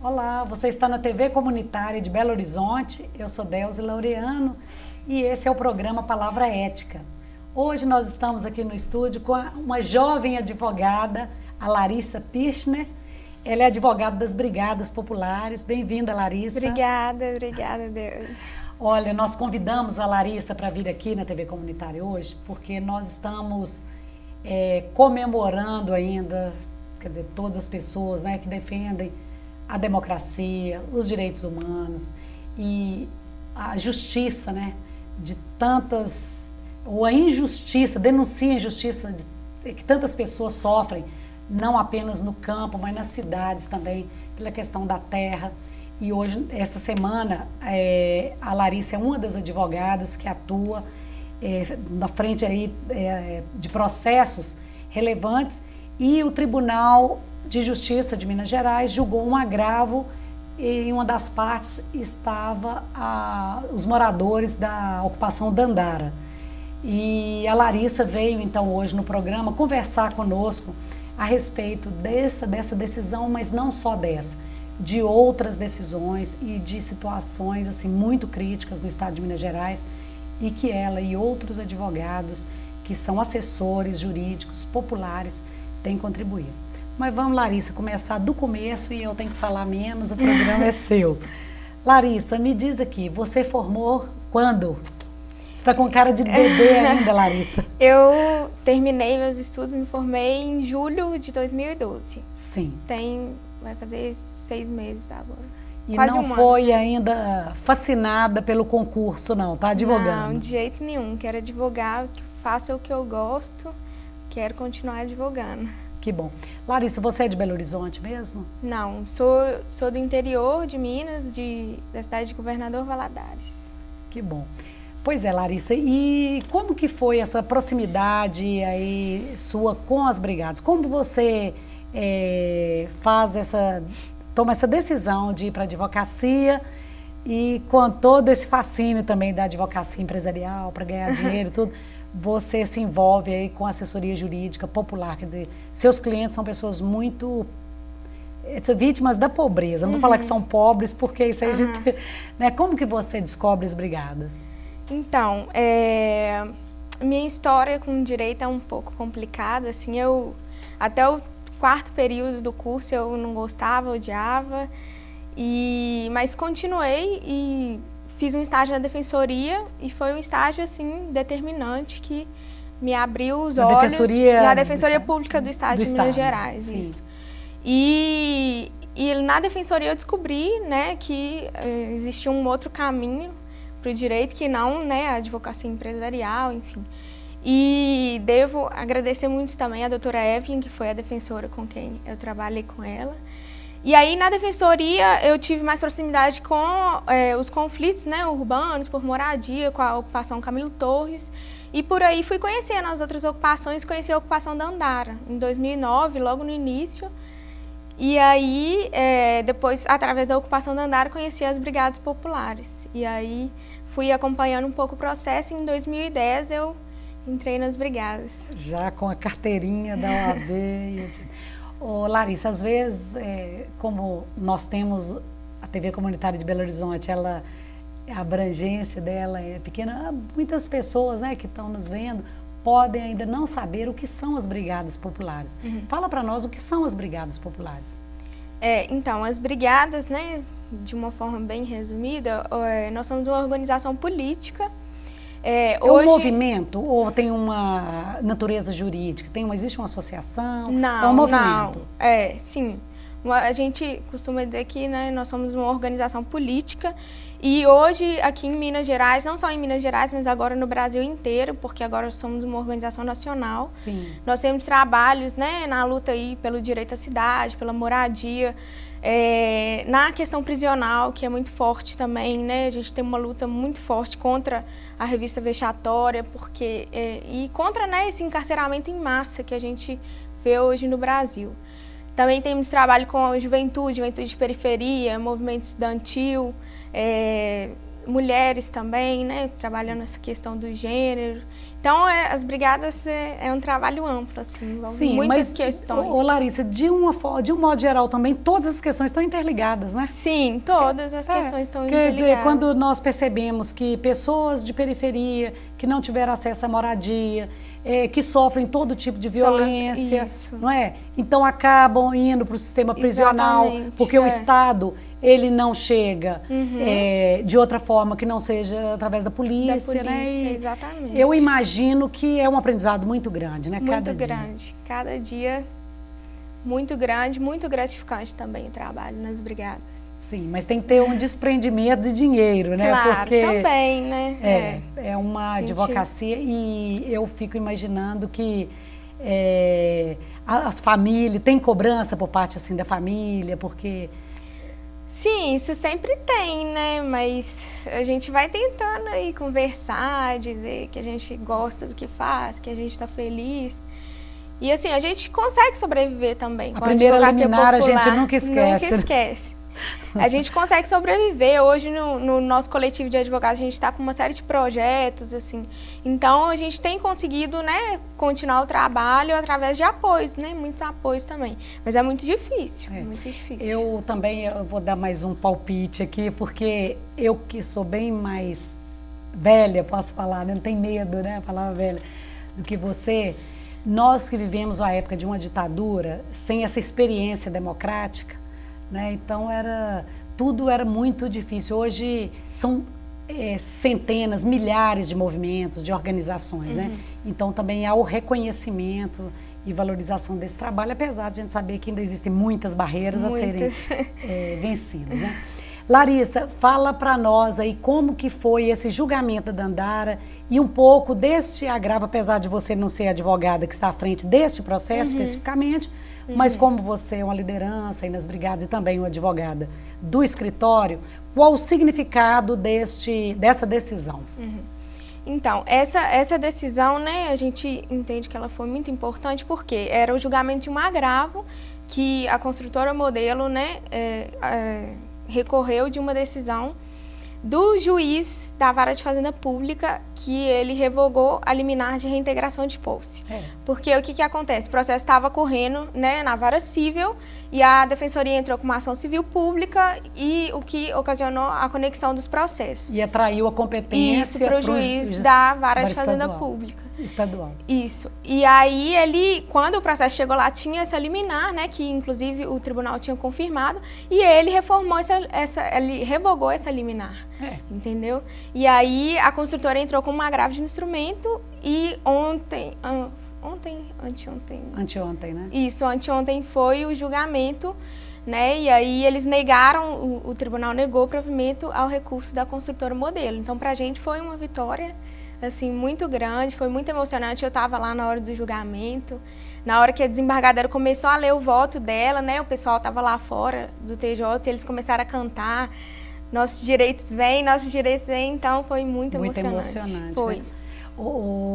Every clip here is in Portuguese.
Olá, você está na TV Comunitária de Belo Horizonte, eu sou Delzi Laureano e esse é o programa Palavra Ética. Hoje nós estamos aqui no estúdio com uma jovem advogada, a Larissa Pirchner. Ela é advogada das Brigadas Populares. Bem-vinda, Larissa. Obrigada, Deus. Olha, nós convidamos a Larissa para vir aqui na TV Comunitária hoje porque nós estamos comemorando ainda, quer dizer, todas as pessoas, né, que defendem a democracia, os direitos humanos e a justiça, né, de tantas, ou a injustiça, denuncia a injustiça que tantas pessoas sofrem, não apenas no campo, mas nas cidades também, pela questão da terra. E hoje, esta semana, a Larissa é uma das advogadas que atua na frente aí, de processos relevantes, e o Tribunal de Justiça de Minas Gerais julgou um agravo e em uma das partes estava os moradores da ocupação Dandara. E a Larissa veio então hoje no programa conversar conosco a respeito dessa decisão, mas não só dessa, de outras decisões e de situações assim muito críticas no estado de Minas Gerais e que ela e outros advogados que são assessores jurídicos populares têm contribuído. Mas vamos, Larissa, começar do começo e eu tenho que falar menos, o programa é seu. Larissa, me diz aqui, você formou quando? Você está com cara de bebê ainda, Larissa. Eu terminei meus estudos, me formei em julho de 2012. Sim. Vai fazer 6 meses agora. E quase não foi ainda fascinada pelo concurso, não? Tá advogando? Não, de jeito nenhum. Quero advogar, faço o que eu gosto, quero continuar advogando. Que bom. Larissa, você é de Belo Horizonte mesmo? Não, sou do interior de Minas, da cidade de Governador Valadares. Que bom. Pois é, Larissa, e como que foi essa proximidade aí sua com as brigadas? Como você toma essa decisão de ir para a advocacia e com todo esse fascínio também da advocacia empresarial para ganhar dinheiro e tudo, você se envolve aí com assessoria jurídica popular, quer dizer, seus clientes são pessoas muito vítimas da pobreza, não vou falar que são pobres, porque isso aí, né? Como que você descobre as brigadas? Então, minha história com direito é um pouco complicada, assim, até o 4º período do curso eu não gostava, odiava, mas continuei e fiz um estágio na defensoria e foi um estágio assim determinante que me abriu os olhos na Defensoria Pública do Estado de Minas Gerais. Sim. Isso. E na defensoria eu descobri, né, que existia um outro caminho para o direito que não, né, a advocacia empresarial, enfim. E devo agradecer muito também a doutora Evelyn, que foi a defensora com quem eu trabalhei com ela. E aí, na defensoria, eu tive mais proximidade com os conflitos, né, urbanos, por moradia, com a ocupação Camilo Torres. E por aí fui conhecendo as outras ocupações, conheci a ocupação Dandara, em 2009, logo no início. E aí, depois, através da ocupação Dandara, conheci as Brigadas Populares. E aí, fui acompanhando um pouco o processo e em 2010 eu entrei nas brigadas. Já com a carteirinha da OAB e etc. Ô, Larissa, às vezes, como nós temos a TV Comunitária de Belo Horizonte, a abrangência dela é pequena, muitas pessoas, né, que estão nos vendo podem ainda não saber o que são as Brigadas Populares. Fala para nós o que são as Brigadas Populares. Então, as brigadas, né, de uma forma bem resumida, nós somos uma organização política. Um movimento ou tem uma natureza jurídica? Existe uma associação? Não, é um movimento? Não. Sim. A gente costuma dizer que, né, nós somos uma organização política e hoje aqui em Minas Gerais, não só em Minas Gerais, mas agora no Brasil inteiro, porque agora somos uma organização nacional. Sim. Nós temos trabalhos, né, na luta aí pelo direito à cidade, pela moradia, na questão prisional, que é muito forte também, né? A gente tem uma luta muito forte contra a revista vexatória, e contra, né, esse encarceramento em massa que a gente vê hoje no Brasil. Também temos trabalho com a juventude de periferia, movimento estudantil, mulheres também, né, trabalhando essa questão do gênero. Então, as brigadas é um trabalho amplo, assim, envolve muitas questões. Ô Larissa, de um modo geral também, todas as questões estão interligadas, né? Sim, todas as questões estão interligadas. Quer dizer, quando nós percebemos que pessoas de periferia, que não tiveram acesso à moradia, que sofrem todo tipo de violência, não é? Então acabam indo para o sistema prisional, exatamente, porque o Estado ele não chega de outra forma que não seja através da polícia, né? E exatamente. Eu imagino que é um aprendizado muito grande, né? Muito grande. Cada dia muito grande, muito gratificante também o trabalho nas brigadas. Sim, mas tem que ter um desprendimento de dinheiro, né? Claro, porque também, né? É uma advocacia e eu fico imaginando que as famílias, tem cobrança por parte assim da família, porque... Sim, isso sempre tem, né? Mas a gente vai tentando aí conversar, dizer que a gente gosta do que faz, que a gente está feliz. E assim, a gente consegue sobreviver também. A primeira liminar a gente nunca esquece. Nunca esquece. A gente consegue sobreviver. Hoje, no nosso coletivo de advogados, a gente está com uma série de projetos, assim. Então, a gente tem conseguido, né, continuar o trabalho através de apoios, né? Muitos apoios também. Mas é muito difícil, muito difícil. Eu também vou dar mais um palpite aqui, porque eu que sou bem mais velha, posso falar, né? Não tem medo, né, falar velha, do que você. Nós que vivemos a época de uma ditadura, sem essa experiência democrática, né? Então tudo era muito difícil. Hoje são centenas, milhares de movimentos, de organizações, né? Então também há o reconhecimento e valorização desse trabalho, apesar de a gente saber que ainda existem muitas barreiras a serem vencidas, né? Larissa, fala para nós aí como que foi esse julgamento da Dandara e um pouco deste agravo, apesar de você não ser advogada que está à frente deste processo especificamente, mas como você é uma liderança aí nas brigadas e também uma advogada do escritório, qual o significado dessa decisão? Então, essa decisão, né, a gente entende que ela foi muito importante porque era o julgamento de um agravo que a construtora modelo, né, recorreu de uma decisão do juiz da Vara de Fazenda Pública que ele revogou a liminar de reintegração de posse. Porque o que acontece? O processo estava correndo, né, na Vara Civil e a Defensoria entrou com uma ação civil pública e o que ocasionou a conexão dos processos. E atraiu a competência para o juiz da Vara de Fazenda Pública. Estadual. Isso. E aí ele, quando o processo chegou lá, tinha essa liminar, né, que inclusive o tribunal tinha confirmado, e ele reformou ele revogou essa liminar. Entendeu? E aí a construtora entrou com um agravo de instrumento e anteontem, né? Isso, anteontem foi o julgamento, né? E aí eles negaram, o tribunal negou o provimento ao recurso da construtora modelo. Então, pra gente foi uma vitória, assim, muito grande, foi muito emocionante. Eu estava lá na hora do julgamento, na hora que a desembargadora começou a ler o voto dela, né? O pessoal estava lá fora do TJ, eles começaram a cantar. Nossos direitos vêm, então foi muito emocionante. Foi. Né?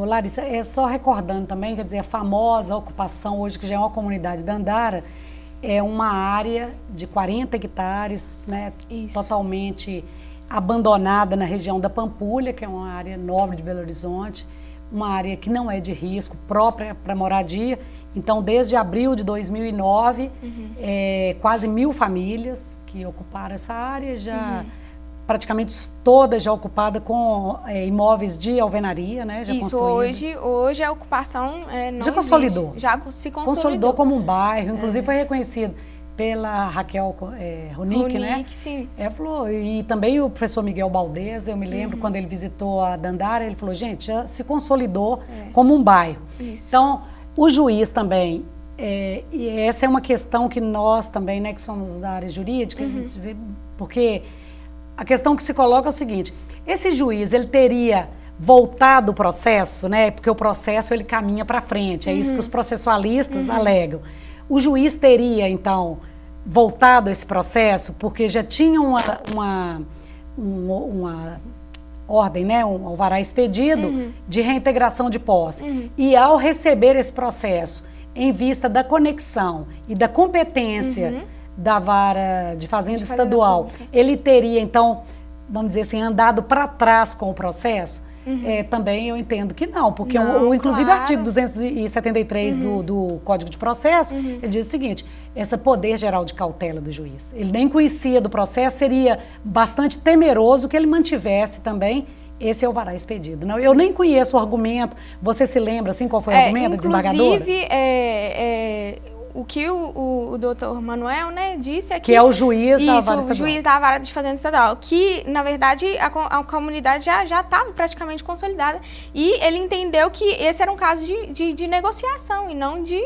Larissa, só recordando também, quer dizer, a famosa ocupação hoje, que já é uma comunidade da Dandara, é uma área de 40 hectares, né, totalmente abandonada na região da Pampulha, que é uma área nobre de Belo Horizonte, uma área que não é de risco, própria para moradia. Então, desde abril de 2009, quase 1.000 famílias que ocuparam essa área, já praticamente toda já ocupada com imóveis de alvenaria, né? Já isso, hoje a ocupação não já consolidou. Existe, já se consolidou como um bairro, inclusive foi reconhecido pela Raquel Ronick, né? Sim. Falou, e também o professor Miguel Baldez, eu me lembro quando ele visitou a Dandara, ele falou, gente, já se consolidou como um bairro. Isso. Então, o juiz também, e essa é uma questão que nós também, né, que somos da área jurídica, a gente vê, porque a questão que se coloca é o seguinte, esse juiz, ele teria voltado o processo, né, porque o processo ele caminha para frente, é isso que os processualistas alegam. O juiz teria, então, voltado esse processo, porque já tinha uma ordem, né, um alvará expedido de reintegração de posse. E ao receber esse processo, em vista da conexão e da competência da Vara de Fazenda Estadual, ele teria, então, vamos dizer assim, andado para trás com o processo? Também eu entendo que não, porque inclusive claro. o artigo 273 do Código de Processo, ele diz o seguinte, esse poder geral de cautela do juiz. Ele nem conhecia do processo, seria bastante temeroso que ele mantivesse também esse alvará expedido. Não, eu nem conheço o argumento, você se lembra assim qual foi o argumento da desembargadora? Inclusive, o que o doutor Manuel, né, disse é que é o juiz da vara estadual. O juiz da vara de fazenda estadual, que, na verdade, a comunidade já estava praticamente consolidada e ele entendeu que esse era um caso de negociação e não de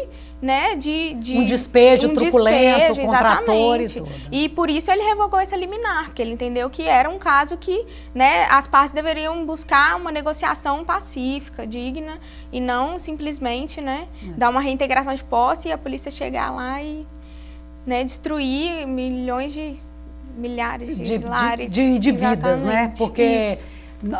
um despejo truculento, com tratores. E por isso ele revogou esse liminar, porque ele entendeu que era um caso que, né, as partes deveriam buscar uma negociação pacífica, digna, e não simplesmente, né, dar uma reintegração de posse e a polícia chegar lá e, né, destruir milhares de lares. De vidas, né? Porque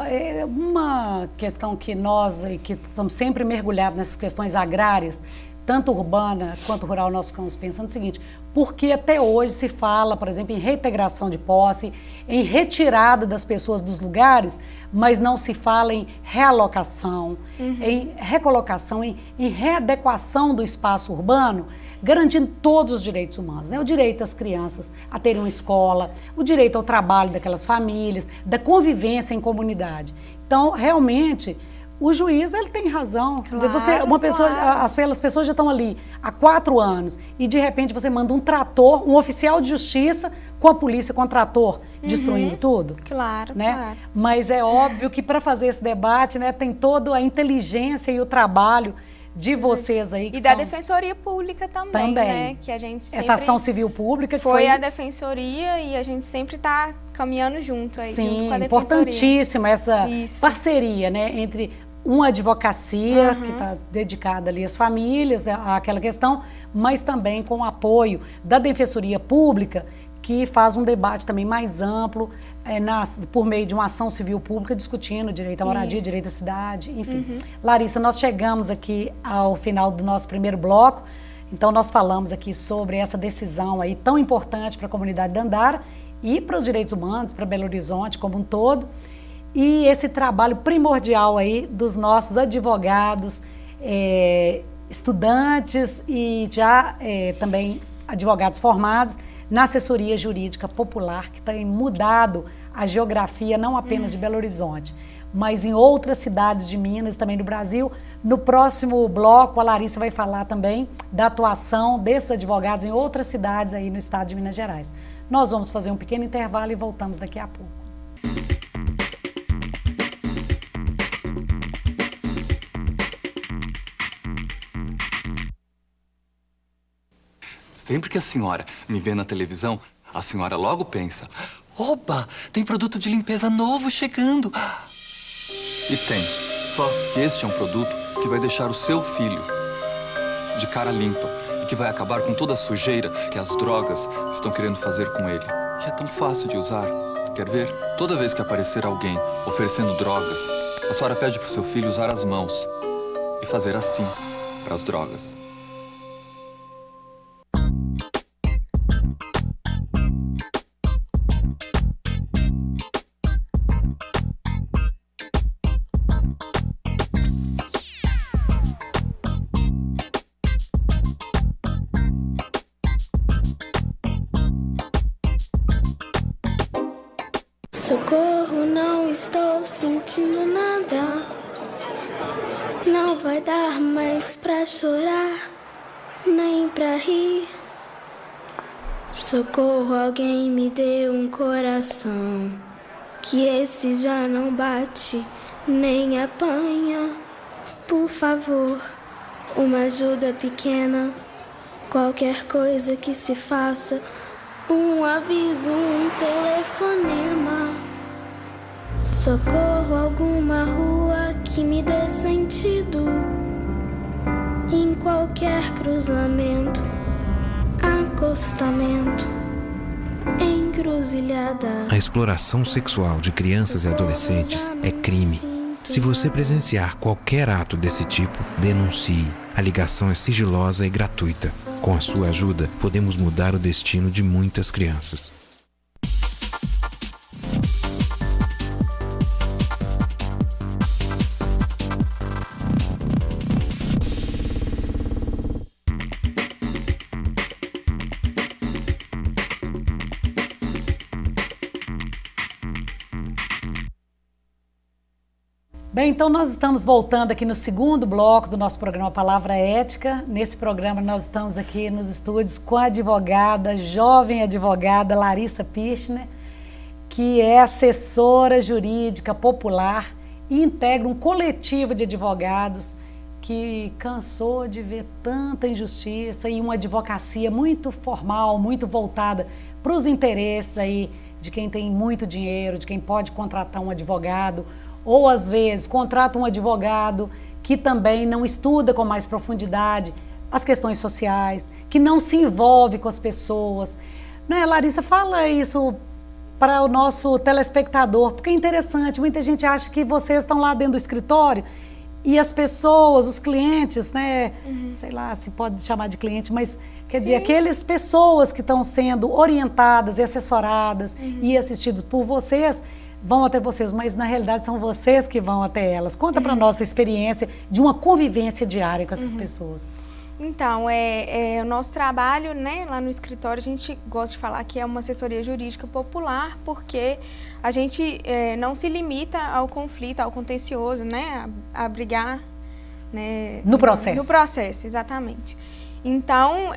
é uma questão que nós, que estamos sempre mergulhados nessas questões agrárias, tanto urbana quanto rural, nós ficamos pensando o seguinte, porque até hoje se fala, por exemplo, em reintegração de posse, em retirada das pessoas dos lugares, mas não se fala em realocação, em recolocação, em readequação do espaço urbano, garantindo todos os direitos humanos, né? O direito das crianças a terem uma escola, o direito ao trabalho daquelas famílias, da convivência em comunidade. Então, realmente, o juiz, ele tem razão. Claro, Quer dizer, uma pessoa, as pessoas já estão ali há 4 anos e, de repente, você manda um trator, um oficial de justiça com a polícia, com o trator, destruindo tudo. Claro, né? claro. Mas é óbvio que para fazer esse debate, né, tem toda a inteligência e o trabalho de vocês aí. E da Defensoria Pública também, né? Que a gente sempre... Essa ação civil pública que foi a Defensoria e a gente sempre está caminhando junto aí, junto com a Defensoria. Importantíssima essa parceria, né, entre uma advocacia que está dedicada ali às famílias, àquela questão, mas também com o apoio da Defensoria Pública, que faz um debate também mais amplo, por meio de uma ação civil pública, discutindo direito à moradia, direito à cidade, enfim. Larissa, nós chegamos aqui ao final do nosso primeiro bloco, então nós falamos aqui sobre essa decisão aí tão importante para a comunidade de Andara e para os direitos humanos, para Belo Horizonte como um todo, e esse trabalho primordial aí dos nossos advogados, estudantes e já também advogados formados na assessoria jurídica popular, que tem mudado a geografia não apenas de Belo Horizonte, mas em outras cidades de Minas e também do Brasil. No próximo bloco, a Larissa vai falar também da atuação desses advogados em outras cidades aí no estado de Minas Gerais. Nós vamos fazer um pequeno intervalo e voltamos daqui a pouco. Sempre que a senhora me vê na televisão, a senhora logo pensa: opa, tem produto de limpeza novo chegando. E tem. Só que este é um produto que vai deixar o seu filho de cara limpa e que vai acabar com toda a sujeira que as drogas estão querendo fazer com ele. E é tão fácil de usar. Quer ver? Toda vez que aparecer alguém oferecendo drogas, a senhora pede pro seu filho usar as mãos e fazer assim para as drogas. Socorro, não estou sentindo nada. Não vai dar mais pra chorar, nem pra rir. Socorro, alguém me dê um coração, que esse já não bate, nem apanha. Por favor, uma ajuda pequena, qualquer coisa que se faça, um aviso, um telefonema. Socorro, alguma rua que me dê sentido, em qualquer cruzamento, acostamento, encruzilhada. A exploração sexual de crianças e adolescentes é crime. Se você presenciar qualquer ato desse tipo, denuncie. A ligação é sigilosa e gratuita. Com a sua ajuda, podemos mudar o destino de muitas crianças. Bem, então nós estamos voltando aqui no segundo bloco do nosso programa Palavra Ética. Nesse programa nós estamos aqui nos estúdios com a advogada, jovem advogada Larissa Pichner, que é assessora jurídica popular e integra um coletivo de advogados que cansou de ver tanta injustiça e uma advocacia muito formal, muito voltada para os interesses aí de quem tem muito dinheiro, de quem pode contratar um advogado, ou às vezes contrata um advogado que também não estuda com mais profundidade as questões sociais, que não se envolve com as pessoas. Né, Larissa, fala isso para o nosso telespectador, porque é interessante, muita gente acha que vocês estão lá dentro do escritório e as pessoas, os clientes, né, sei lá se pode chamar de cliente, mas quer dizer, aquelas pessoas que estão sendo orientadas e assessoradas e assistidas por vocês, vão até vocês, mas na realidade são vocês que vão até elas. Conta para nós a experiência de uma convivência diária com essas pessoas. Então, o nosso trabalho, né, lá no escritório, a gente gosta de falar que é uma assessoria jurídica popular, porque a gente não se limita ao conflito, ao contencioso, né, a brigar, né, no processo. No processo, exatamente. Então,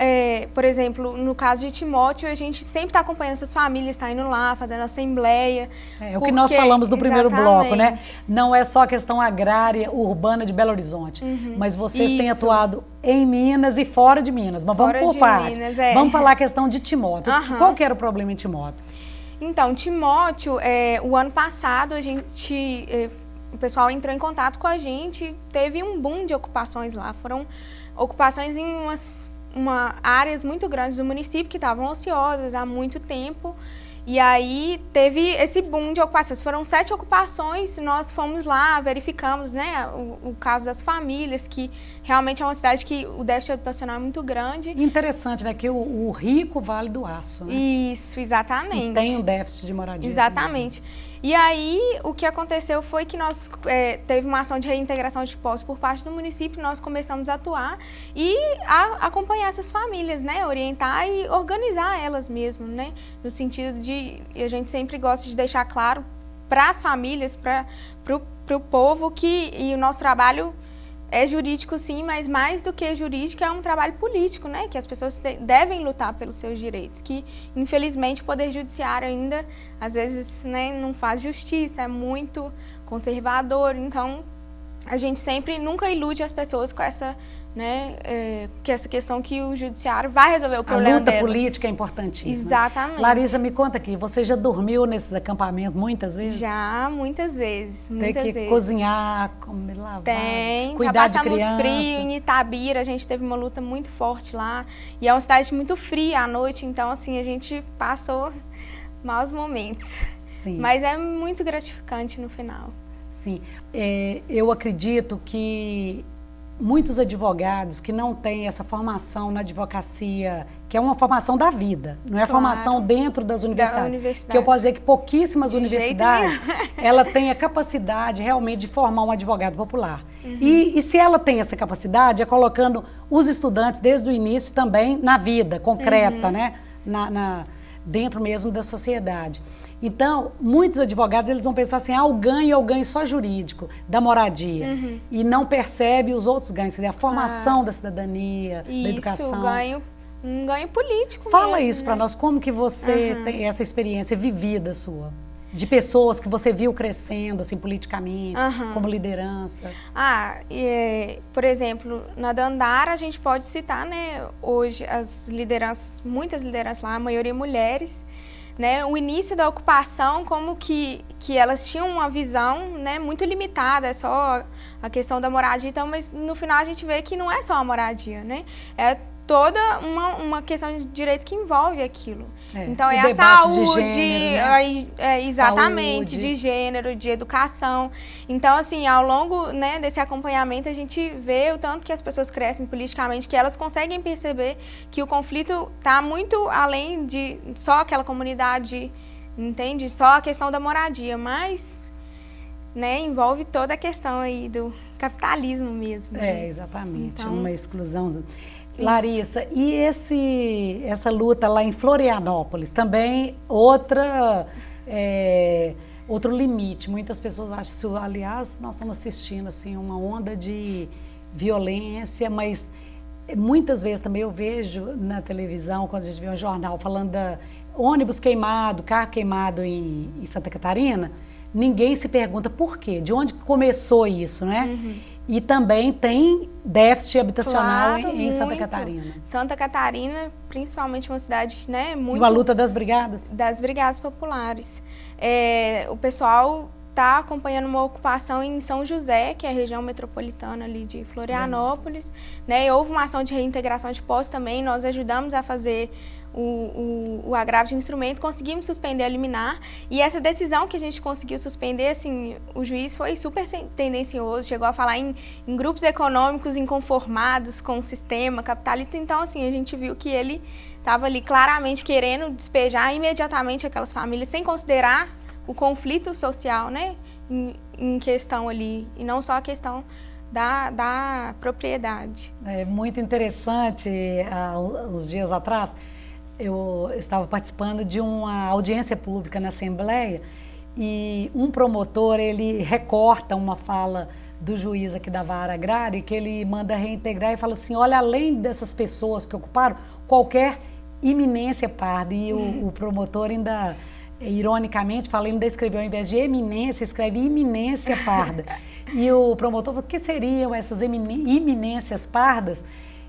por exemplo, no caso de Timóteo, a gente sempre está acompanhando essas famílias, está indo lá, fazendo assembleia. É o que nós falamos no primeiro bloco, né? Não é só a questão agrária, urbana de Belo Horizonte, mas vocês têm atuado em Minas e fora de Minas. Mas vamos por parte. Vamos falar a questão de Timóteo. Qual que era o problema em Timóteo? Então, Timóteo, o ano passado, o pessoal entrou em contato com a gente, teve um boom de ocupações lá, foram ocupações em áreas muito grandes do município que estavam ociosas há muito tempo. E aí teve esse boom de ocupações. Foram 7 ocupações, nós fomos lá, verificamos, né, o caso das famílias, que realmente é uma cidade que o déficit habitacional é muito grande. Interessante, né, que o rico vale do aço, né? Isso, exatamente. E tem um déficit de moradia. Exatamente. Também. E aí, o que aconteceu foi que nós teve uma ação de reintegração de postos por parte do município, nós começamos a atuar e a acompanhar essas famílias, né, orientar e organizar elas mesmo, né, no sentido de, a gente sempre gosta de deixar claro para as famílias, para o povo e o nosso trabalho é jurídico sim, mas mais do que jurídico é um trabalho político, né? Que as pessoas devem lutar pelos seus direitos, que infelizmente o Poder Judiciário ainda, às vezes, né, não faz justiça, é muito conservador, então a gente sempre nunca ilude as pessoas com essa, né, que essa questão que o judiciário vai resolver o problema delas. A luta política é importantíssima. Exatamente. Larissa, me conta aqui, você já dormiu nesses acampamentos muitas vezes? Já, muitas vezes. Tem que cozinhar, comer, lavar, cuidar de criança. Já passamos frio em Itabira, a gente teve uma luta muito forte lá. E é uma cidade muito fria à noite, então assim, a gente passou maus momentos. Sim. Mas é muito gratificante no final. Sim, eu acredito que muitos advogados que não têm essa formação na advocacia, que é uma formação da vida, não é formação dentro das universidades. Que eu posso dizer que pouquíssimas universidades, ela tem a capacidade realmente de formar um advogado popular. E se ela tem essa capacidade, é colocando os estudantes desde o início também na vida concreta, né? Dentro mesmo da sociedade. Então, muitos advogados, eles vão pensar assim, o ganho é o ganho só jurídico, da moradia, e não percebe os outros ganhos, a formação da cidadania, da educação. Um ganho político. Fala mesmo, isso para nós, como que você tem essa experiência vivida sua? De pessoas que você viu crescendo, assim, politicamente, como liderança. Por exemplo, na Dandara a gente pode citar, né, hoje as lideranças, muitas lideranças lá, a maioria mulheres, né, o início da ocupação, como que elas tinham uma visão, né, muito limitada, é só a questão da moradia, então, mas no final a gente vê que não é só a moradia, né, é toda uma questão de direitos que envolve aquilo. Então, é a saúde, de gênero, né? Exatamente, saúde. De gênero, de educação. Então, assim, ao longo, né, desse acompanhamento, a gente vê o tanto que as pessoas crescem politicamente, que elas conseguem perceber que o conflito está muito além de só aquela comunidade, entende? Só a questão da moradia, mas, né, envolve toda a questão aí do capitalismo mesmo. Né? Exatamente, então, uma exclusão. Larissa, e essa luta lá em Florianópolis, também outra outro limite. Muitas pessoas acham, aliás, nós estamos assistindo assim, uma onda de violência, mas muitas vezes também eu vejo na televisão, quando a gente vê um jornal falando da ônibus queimado, carro queimado em Santa Catarina, ninguém se pergunta por quê, de onde começou isso, né? E também tem déficit habitacional em Santa Catarina. Santa Catarina, principalmente uma cidade, né, muito... E a luta das brigadas? Das brigadas populares. O pessoal está acompanhando uma ocupação em São José, que é a região metropolitana ali de Florianópolis, né? E houve uma ação de reintegração de posse também, nós ajudamos a fazer o agravo de instrumento, conseguimos suspender a liminar, e essa decisão que a gente conseguiu suspender, assim, o juiz foi super tendencioso, chegou a falar em grupos econômicos inconformados com o sistema capitalista, então, assim, a gente viu que ele estava ali claramente querendo despejar imediatamente aquelas famílias, sem considerar o conflito social, né, em questão ali, e não só a questão da propriedade. É muito interessante, uns dias atrás, eu estava participando de uma audiência pública na Assembleia e um promotor, ele recorta uma fala do juiz aqui da Vara Agrária, que ele manda reintegrar e fala assim, olha, além dessas pessoas que ocuparam, qualquer iminência parda, e o promotor ainda, ironicamente, ainda escreveu, ao invés de eminência, escreve iminência parda. E o promotor falou, o que seriam essas iminências pardas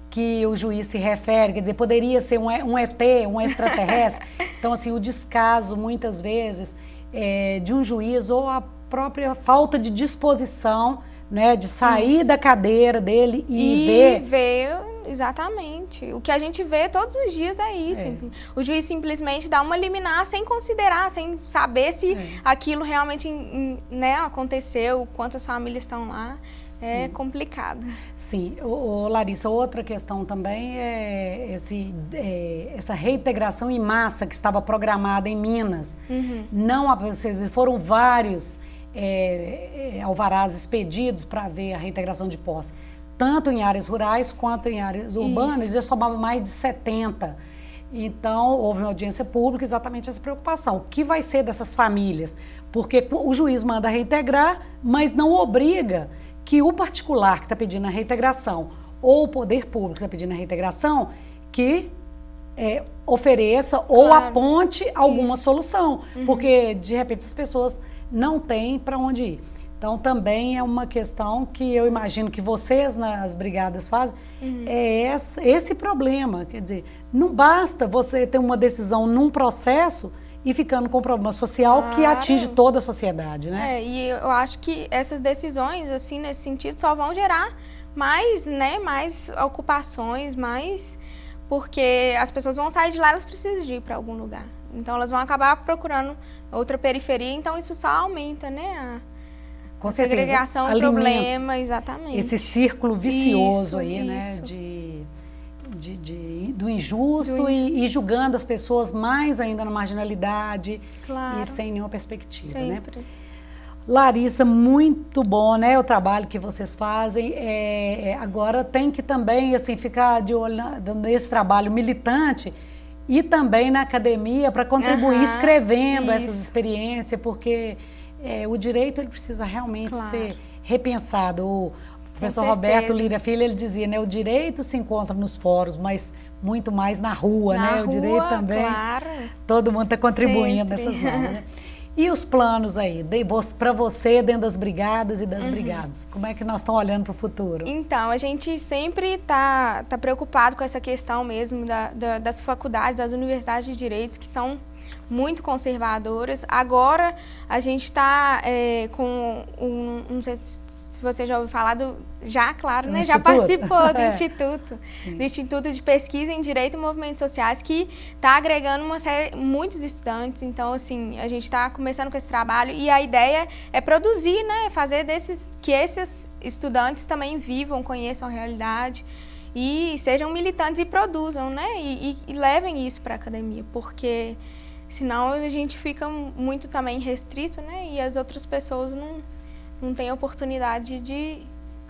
que o juiz se refere? Quer dizer, poderia ser um ET, um extraterrestre. Então, assim, o descaso, muitas vezes, de um juiz ou a própria falta de disposição, né, de sair da cadeira dele e ver... Exatamente. O que a gente vê todos os dias é isso. O juiz simplesmente dá uma liminar sem considerar, sem saber se aquilo realmente né, aconteceu, quantas famílias estão lá. Sim. É complicado. Sim. Larissa, outra questão também é essa reintegração em massa que estava programada em Minas. Não, foram vários alvarás expedidos para ver a reintegração de posse. Tanto em áreas rurais quanto em áreas urbanas, já somava mais de 70. Então, houve uma audiência pública, exatamente essa preocupação. O que vai ser dessas famílias? Porque o juiz manda reintegrar, mas não obriga que o particular que está pedindo a reintegração ou o poder público que está pedindo a reintegração, que ofereça ou aponte alguma solução. Porque, de repente, as pessoas não têm para onde ir. Então, também é uma questão que eu imagino que vocês nas brigadas fazem, é esse problema. Quer dizer, não basta você ter uma decisão num processo e ficando com um problema social que atinge toda a sociedade, né? E eu acho que essas decisões, assim, nesse sentido, só vão gerar mais, né, mais ocupações, porque as pessoas vão sair de lá, elas precisam de ir para algum lugar. Então, elas vão acabar procurando outra periferia, então isso só aumenta, né, com segregação, certeza, problema, exatamente. Esse círculo vicioso né, do injusto e julgando as pessoas mais ainda na marginalidade e sem nenhuma perspectiva. Sempre. Né? Larissa, muito bom, né, o trabalho que vocês fazem. Agora tem que também assim, ficar de olho nesse trabalho militante e também na academia para contribuir escrevendo essas experiências, porque... o direito ele precisa realmente ser repensado. O professor Roberto Lira Filho, ele dizia, né, o direito se encontra nos fóruns, mas muito mais na rua, né? O direito também, todo mundo está contribuindo nessas normas. Né? E os planos aí, para você dentro das brigadas e das brigadas, como é que nós estamos olhando para o futuro? Então, a gente sempre tá preocupado com essa questão mesmo das faculdades, das universidades de direitos, que são muito conservadoras. Agora, a gente está com não sei se você já ouviu falar claro, né? Já participou do Instituto de Pesquisa em Direito e Movimentos Sociais, que está agregando muitos estudantes. Então, assim, a gente está começando com esse trabalho e a ideia é produzir, né? Fazer que esses estudantes também vivam, conheçam a realidade e sejam militantes e produzam, né? E levem isso para a academia, porque... senão a gente fica muito também restrito, né? E as outras pessoas não têm oportunidade de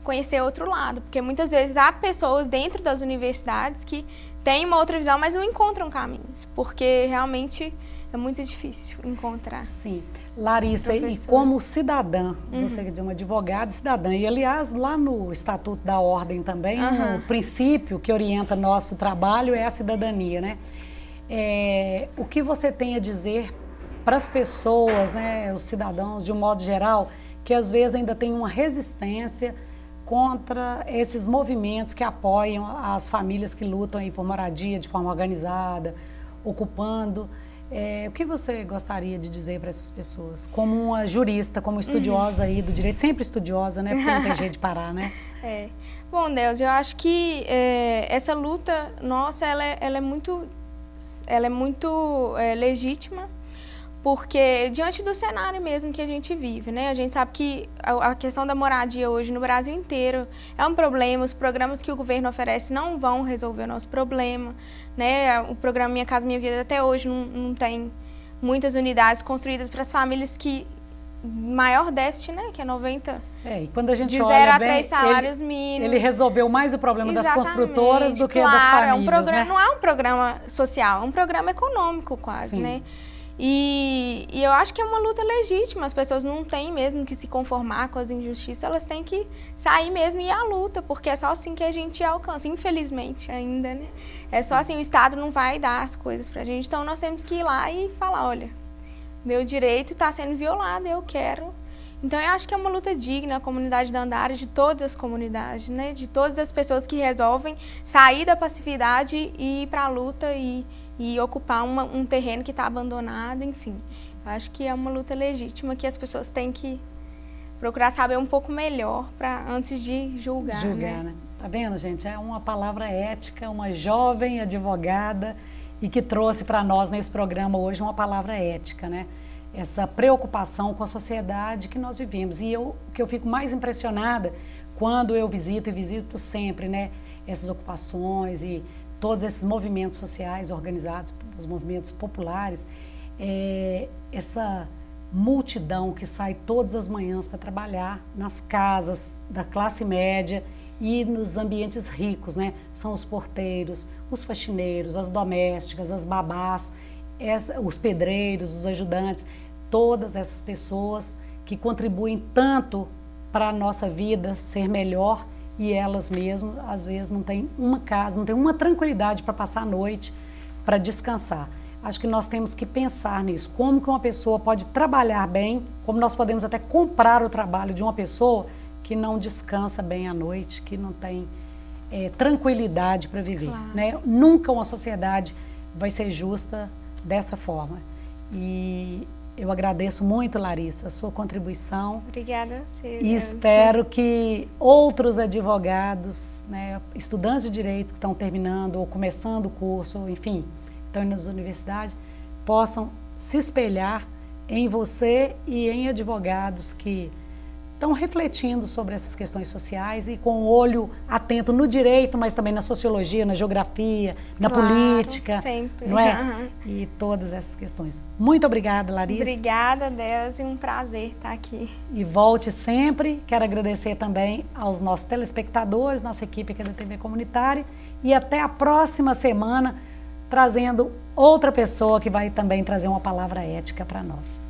conhecer outro lado. Porque muitas vezes há pessoas dentro das universidades que têm uma outra visão, mas não encontram caminhos. Porque realmente é muito difícil encontrar. Sim. Larissa, e professores. como cidadã, você quer dizer, uma advogada e cidadã, e aliás, lá no Estatuto da Ordem também, o princípio que orienta nosso trabalho é a cidadania, né? O que você tem a dizer para as pessoas, né, os cidadãos, de um modo geral, que às vezes ainda tem uma resistência contra esses movimentos que apoiam as famílias que lutam aí por moradia de forma organizada, ocupando. O que você gostaria de dizer para essas pessoas? Como uma jurista, como estudiosa aí do direito, sempre estudiosa, né? Porque não tem jeito de parar, né? Bom, Deus, eu acho que essa luta nossa, ela é muito legítima, porque diante do cenário mesmo que a gente vive, né? A gente sabe que a questão da moradia hoje no Brasil inteiro é um problema, os programas que o governo oferece não vão resolver o nosso problema, né? O programa Minha Casa Minha Vida até hoje não tem muitas unidades construídas para as famílias que maior déficit, né? Que é 90. E quando a gente de 0 olha a 3 salários mínimos. Ele resolveu mais o problema das construtoras do que claro, das famílias, um programa, né? Não é um programa social, é um programa econômico quase, né? E eu acho que é uma luta legítima, as pessoas não têm mesmo que se conformar com as injustiças, elas têm que sair mesmo e ir à luta, porque é só assim que a gente alcança, infelizmente ainda, né? É só assim, o Estado não vai dar as coisas pra gente, então nós temos que ir lá e falar, olha, meu direito está sendo violado, eu quero. Então eu acho que é uma luta digna, a comunidade da Andares, de todas as comunidades, né? De todas as pessoas que resolvem sair da passividade e ir para a luta e ocupar um terreno que está abandonado, enfim. Eu acho que é uma luta legítima que as pessoas têm que procurar saber um pouco melhor antes de julgar, né? Tá vendo, gente? É uma palavra ética, uma jovem advogada e que trouxe para nós nesse programa hoje uma palavra ética, né? Essa preocupação com a sociedade que nós vivemos. E o que eu fico mais impressionada quando eu visito, e visito sempre, né, essas ocupações e todos esses movimentos sociais organizados, os movimentos populares, essa multidão que sai todas as manhãs para trabalhar nas casas da classe média e nos ambientes ricos, né? São os porteiros, os faxineiros, as domésticas, as babás, os pedreiros, os ajudantes, todas essas pessoas que contribuem tanto para a nossa vida ser melhor, e elas mesmas, às vezes, não têm uma casa, não têm uma tranquilidade para passar a noite, para descansar. Acho que nós temos que pensar nisso, como que uma pessoa pode trabalhar bem, como nós podemos até comprar o trabalho de uma pessoa que não descansa bem à noite, que não tem tranquilidade para viver. Claro. Né? Nunca uma sociedade vai ser justa dessa forma. E eu agradeço muito, Larissa, a sua contribuição. Obrigada a você. E espero que outros advogados, né, estudantes de direito que estão terminando ou começando o curso, enfim, estão indo nas universidades, possam se espelhar em você e em advogados que estão refletindo sobre essas questões sociais e com o olho atento no direito, mas também na sociologia, na geografia, na política, sempre. Não é? E todas essas questões. Muito obrigada, Larissa. Obrigada, Deus, e um prazer estar aqui. E volte sempre. Quero agradecer também aos nossos telespectadores, nossa equipe aqui da TV Comunitária, e até a próxima semana, trazendo outra pessoa que vai também trazer uma palavra ética para nós.